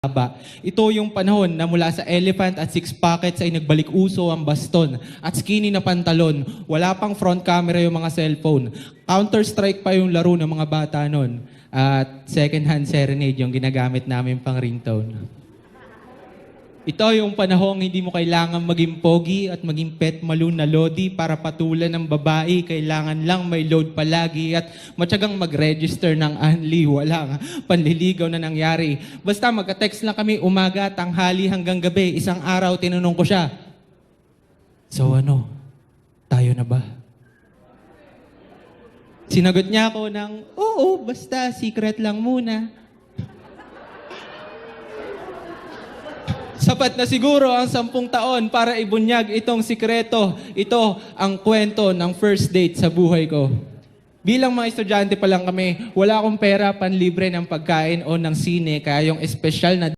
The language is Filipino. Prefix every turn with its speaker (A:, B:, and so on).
A: haba. Ito yung panahon na mula sa elephant at six pockets ay nagbalik uso ang baston at skinny na pantalon. Wala pang front camera yung mga cellphone. Counter-Strike pa yung laro ng mga bata nun. At second-hand serenade yung ginagamit namin pang ringtone. Ito yung panahong hindi mo kailangan maging pogi at maging pet maroon na lodi para patulan ng babae. Kailangan lang may load palagi at matyagang mag-register ng Anli. Walang panliligaw na nangyari. Basta magka-text lang kami umaga, tanghali hanggang gabi. Isang araw tinanong ko siya, "So ano, tayo na ba?" Sinagot niya ako ng, "Oo, basta secret lang muna." Sapat na siguro ang 10 taon para ibunyag itong sikreto. Ito ang kwento ng first date sa buhay ko. Bilang mga estudyante pa lang kami, wala akong pera panlibre ng pagkain o ng sine, kaya yung espesyal na